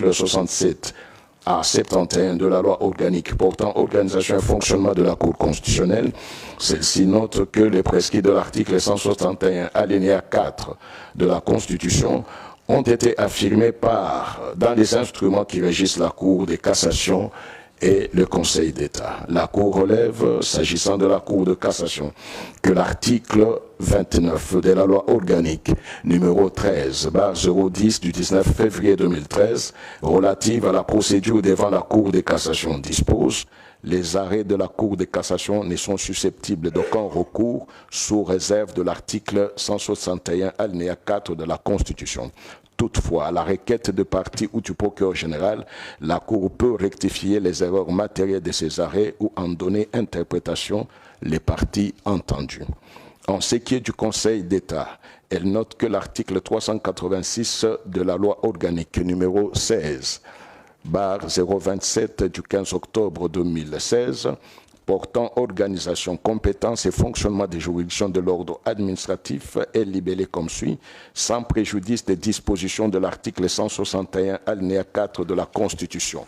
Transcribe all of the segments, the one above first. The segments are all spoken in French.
articles 67 à 71 de la loi organique portant organisation et fonctionnement de la Cour constitutionnelle, celle-ci note que les prescrits de l'article 161 alinéa 4 de la Constitution ont été affirmés dans les instruments qui régissent la Cour de cassation et le Conseil d'État. La Cour relève, s'agissant de la Cour de cassation, que l'article 29 de la loi organique numéro 13/010 du 19 février 2013 relative à la procédure devant la Cour de cassation dispose: les arrêts de la Cour de cassation ne sont susceptibles d'aucun recours sous réserve de l'article 161 alinéa 4 de la Constitution. Toutefois, à la requête de partie ou du procureur général, la Cour peut rectifier les erreurs matérielles de ces arrêts ou en donner interprétation les parties entendues. En ce qui est du Conseil d'État, elle note que l'article 386 de la loi organique numéro 16/027 du 15 octobre 2016 portant organisation, compétence et fonctionnement des juridictions de l'ordre administratif est libellé comme suit: sans préjudice des dispositions de l'article 161 alinéa 4 de la Constitution.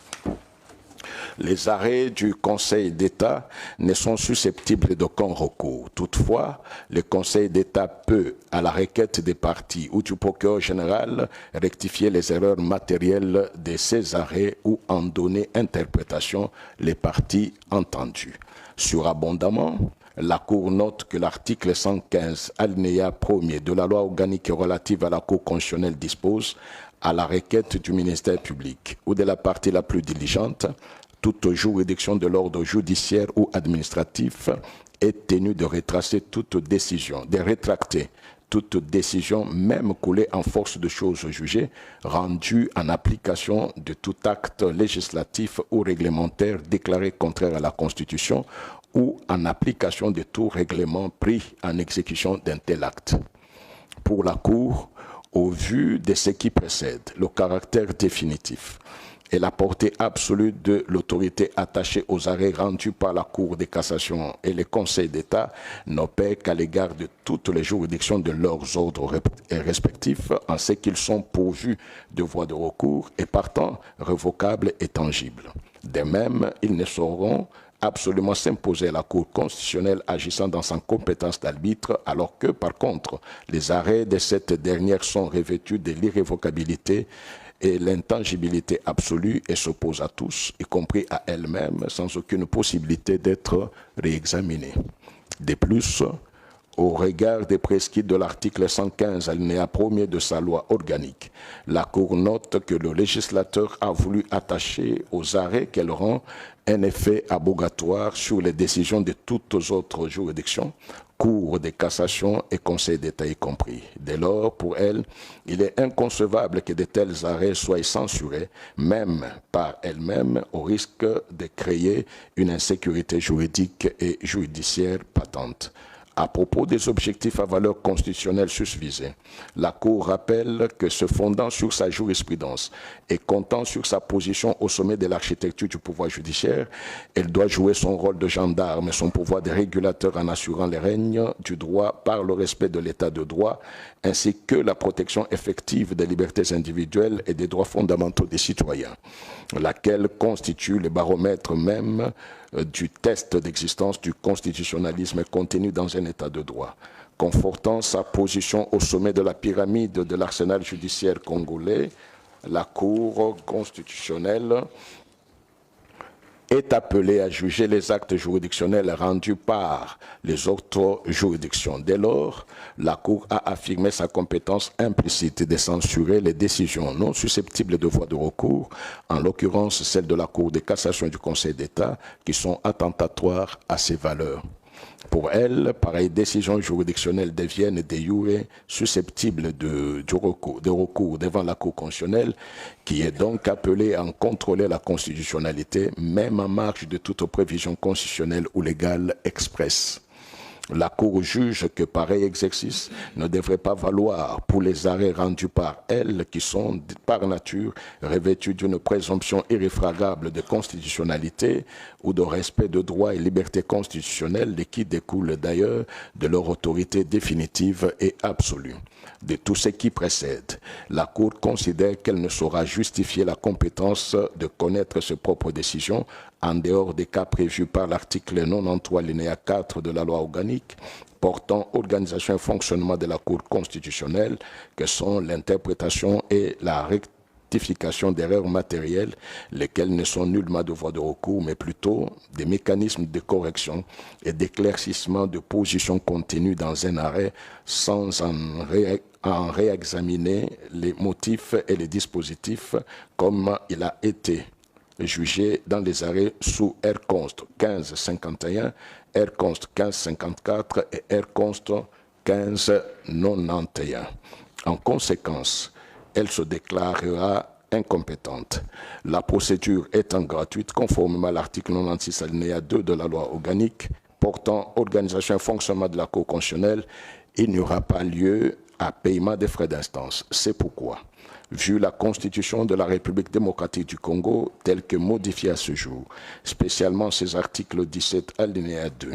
Les arrêts du Conseil d'État ne sont susceptibles d'aucun recours. Toutefois, le Conseil d'État peut, à la requête des parties ou du procureur général, rectifier les erreurs matérielles de ces arrêts ou en donner interprétation les parties entendues. Surabondamment, la Cour note que l'article 115, alinéa 1er de la loi organique relative à la Cour constitutionnelle dispose, à la requête du ministère public ou de la partie la plus diligente, toute juridiction de l'ordre judiciaire ou administratif est tenue de rétracter toute décision, même coulée en force de choses jugées, rendue en application de tout acte législatif ou réglementaire déclaré contraire à la Constitution ou en application de tout règlement pris en exécution d'un tel acte. Pour la Cour, au vu de ce qui précède, le caractère définitif et la portée absolue de l'autorité attachée aux arrêts rendus par la Cour de cassation et le Conseil d'État n'opèrent qu'à l'égard de toutes les juridictions de leurs ordres respectifs en ce qu'ils sont pourvus de voies de recours et partant révocables et tangibles. De même, ils ne sauront absolument s'imposer à la Cour constitutionnelle agissant dans sa compétence d'arbitre, alors que, par contre, les arrêts de cette dernière sont revêtus de l'irrévocabilité et l'intangibilité absolue et s'opposent à tous, y compris à elle-même, sans aucune possibilité d'être réexaminés. De plus, au regard des prescrits de l'article 115 alinéa 1er de sa loi organique, la Cour note que le législateur a voulu attacher aux arrêts qu'elle rend un effet abogatoire sur les décisions de toutes autres juridictions, Cour de cassation et Conseil d'État y compris. Dès lors, pour elle, il est inconcevable que de tels arrêts soient censurés, même par elles-mêmes, au risque de créer une insécurité juridique et judiciaire patente. À propos des objectifs à valeur constitutionnelle susvisés, la Cour rappelle que se fondant sur sa jurisprudence et comptant sur sa position au sommet de l'architecture du pouvoir judiciaire, elle doit jouer son rôle de gendarme et son pouvoir de régulateur en assurant le règne du droit par le respect de l'état de droit, ainsi que la protection effective des libertés individuelles et des droits fondamentaux des citoyens, laquelle constitue le baromètre même du test d'existence du constitutionnalisme contenu dans un état de droit. Confortant sa position au sommet de la pyramide de l'arsenal judiciaire congolais, la Cour constitutionnelle est appelée à juger les actes juridictionnels rendus par les autres juridictions. Dès lors, la Cour a affirmé sa compétence implicite de censurer les décisions non susceptibles de voie de recours, en l'occurrence celles de la Cour de cassation et du Conseil d'État, qui sont attentatoires à ces valeurs. Pour elle, pareilles décisions juridictionnelles deviennent de jure susceptibles de recours devant la Cour constitutionnelle, qui est donc appelée à en contrôler la constitutionnalité, même en marge de toute prévision constitutionnelle ou légale expresse. La Cour juge que pareil exercice ne devrait pas valoir pour les arrêts rendus par elle qui sont, par nature, revêtus d'une présomption irréfragable de constitutionnalité ou de respect de droits et libertés constitutionnelles et qui découlent d'ailleurs de leur autorité définitive et absolue. De tout ce qui précède, la Cour considère qu'elle ne saura justifier la compétence de connaître ses propres décisions en dehors des cas prévus par l'article 93 alinéa 4 de la loi organique portant organisation et fonctionnement de la Cour constitutionnelle, que sont l'interprétation et la rectification d'erreurs matérielles, lesquelles ne sont nullement de voie de recours, mais plutôt des mécanismes de correction et d'éclaircissement de positions contenues dans un arrêt sans en réexaminer les motifs et les dispositifs comme il a été jugé dans les arrêts sous R-Const 1551, R-Const 1554 et R-Const 1591. En conséquence, elle se déclarera incompétente. La procédure étant gratuite, conformément à l'article 96 alinéa 2 de la loi organique portant organisation et fonctionnement de la Cour constitutionnelle, il n'y aura pas lieu à paiement des frais d'instance. C'est pourquoi, vu la Constitution de la République démocratique du Congo telle que modifiée à ce jour, spécialement ses articles 17 alinéa 2,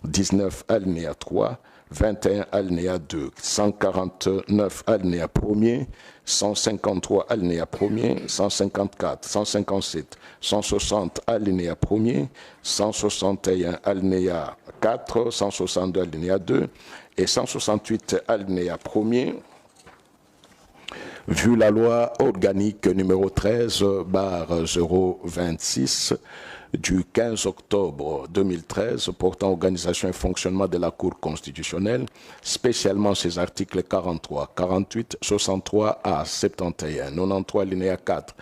19 alinéa 3, 21 alinéa 2, 149 alinéa 1er, 153 alinéa 1er, 154, 157, 160 alinéa 1er, 161 alinéa 4, 162 alinéa 2 et 168 alinéa 1er, vu la loi organique numéro 13/026 du 15 octobre 2013 portant organisation et fonctionnement de la Cour constitutionnelle, spécialement ses articles 43, 48, 63 à 71, 93 alinéa 4,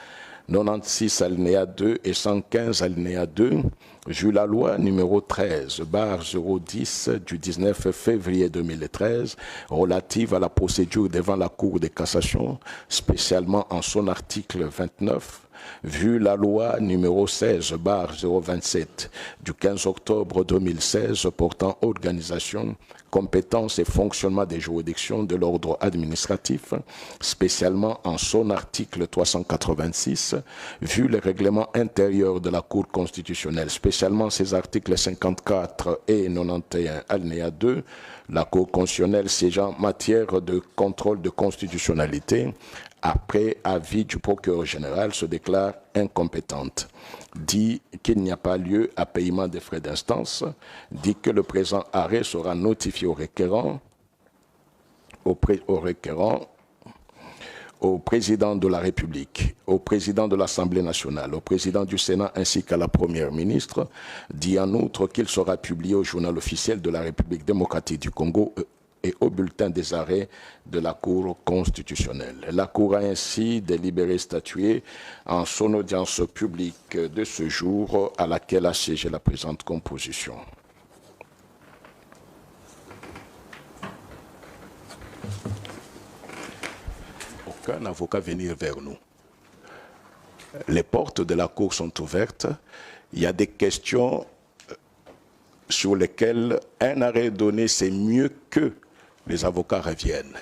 96 alinéa 2 et 115 alinéa 2, vu la loi numéro 13/010 du 19 février 2013 relative à la procédure devant la Cour de cassation, spécialement en son article 29, vu la loi numéro 16/027 du 15 octobre 2016 portant organisation, compétence et fonctionnement des juridictions de l'ordre administratif, spécialement en son article 386, vu le règlement intérieur de la Cour constitutionnelle, spécialement ses articles 54 et 91 alinéa 2, la Cour constitutionnelle siégeant en matière de contrôle de constitutionnalité, après avis du procureur général, se déclare incompétente, dit qu'il n'y a pas lieu à paiement des frais d'instance, dit que le présent arrêt sera notifié au requérant, au président de la République, au président de l'Assemblée nationale, au président du Sénat ainsi qu'à la Première ministre, dit en outre qu'il sera publié au journal officiel de la République démocratique du Congo et au bulletin des arrêts de la Cour constitutionnelle. La Cour a ainsi délibéré statué en son audience publique de ce jour à laquelle a siégé la présente composition. Aucun avocat venir vers nous. Les portes de la Cour sont ouvertes. Il y a des questions sur lesquelles un arrêt donné, c'est mieux que les avocats reviennent.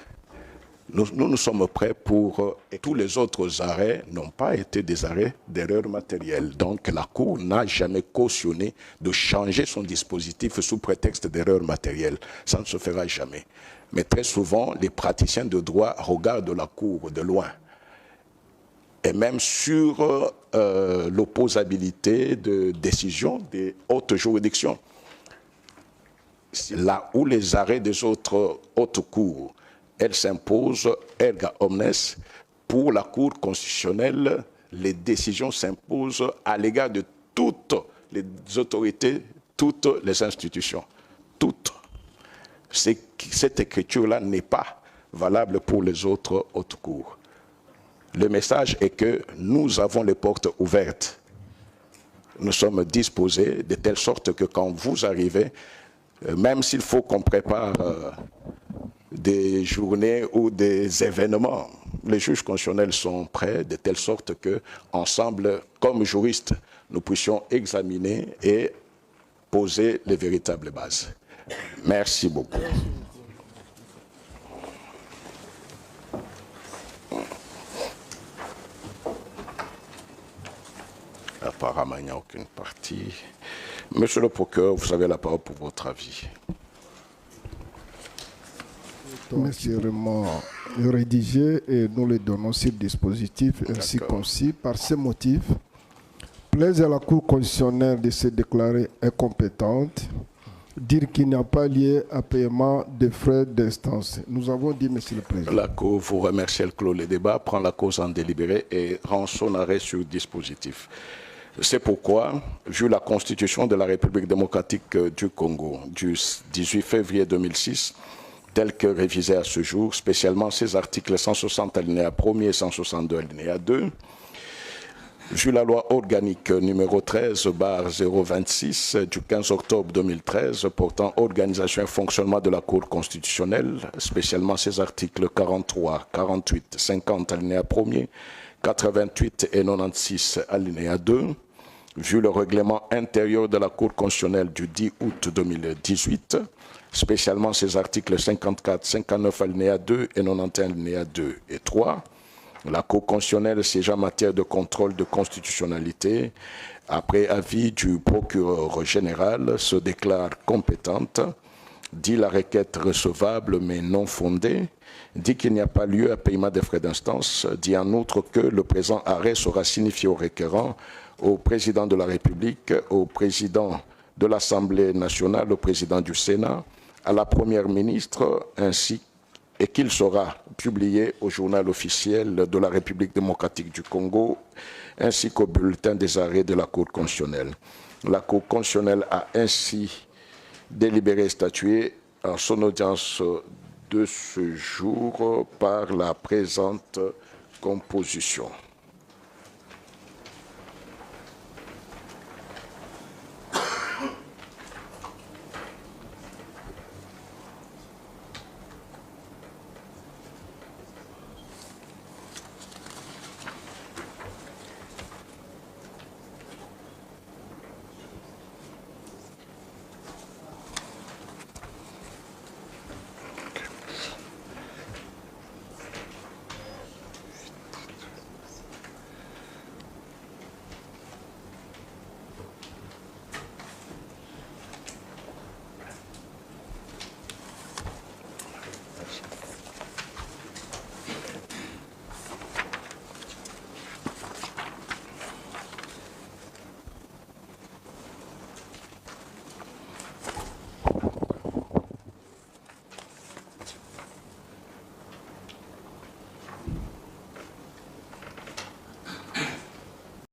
Nous sommes prêts pour... Et tous les autres arrêts n'ont pas été des arrêts d'erreur matérielle. Donc la Cour n'a jamais cautionné de changer son dispositif sous prétexte d'erreur matérielle. Ça ne se fera jamais. Mais très souvent, les praticiens de droit regardent la Cour de loin. Et même sur l'opposabilité de décisions des hautes juridictions. Là où les arrêts des autres hautes cours, elles s'imposent erga omnes, pour la Cour constitutionnelle, les décisions s'imposent à l'égard de toutes les autorités, toutes les institutions. Toutes. Cette écriture-là n'est pas valable pour les autres hautes cours. Le message est que nous avons les portes ouvertes. Nous sommes disposés de telle sorte que quand vous arrivez, même s'il faut qu'on prépare des journées ou des événements, les juges constitutionnels sont prêts de telle sorte que, ensemble, comme juristes, nous puissions examiner et poser les véritables bases. Merci beaucoup. Apparemment, il n'y a aucune partie. Monsieur le procureur, vous avez la parole pour votre avis. Monsieur Raymond rédigé et nous le donnons sur dispositif ainsi concis. Par ces motifs, plaise à la Cour constitutionnelle de se déclarer incompétente, dire qu'il n'y a pas lieu à paiement des frais d'instance. Nous avons dit, Monsieur le Président. La Cour vous remercie, elle clôt le débat, prend la cause en délibéré et rend son arrêt sur dispositif. C'est pourquoi, vu la Constitution de la République démocratique du Congo du 18 février 2006, telle que révisée à ce jour, spécialement ses articles 160 alinéa 1er et 162 alinéa 2, vu la loi organique numéro 13/026 du 15 octobre 2013 portant organisation et fonctionnement de la Cour constitutionnelle, spécialement ses articles 43, 48, 50 alinéa 1er, 88 et 96 alinéa 2, vu le règlement intérieur de la Cour constitutionnelle du 10 août 2018, spécialement ses articles 54, 59 alinéa 2 et 91 alinéa 2 et 3, la Cour constitutionnelle siégeant en matière de contrôle de constitutionnalité, après avis du procureur général, se déclare compétente, dit la requête recevable mais non fondée, dit qu'il n'y a pas lieu à paiement des frais d'instance, dit en outre que le présent arrêt sera signifié au requérant, au président de la République, au président de l'Assemblée nationale, au président du Sénat, à la Première ministre, ainsi et qu'il sera publié au journal officiel de la République démocratique du Congo, ainsi qu'au bulletin des arrêts de la Cour constitutionnelle. La Cour constitutionnelle a ainsi délibéré et statué en son audience de ce jour par la présente composition.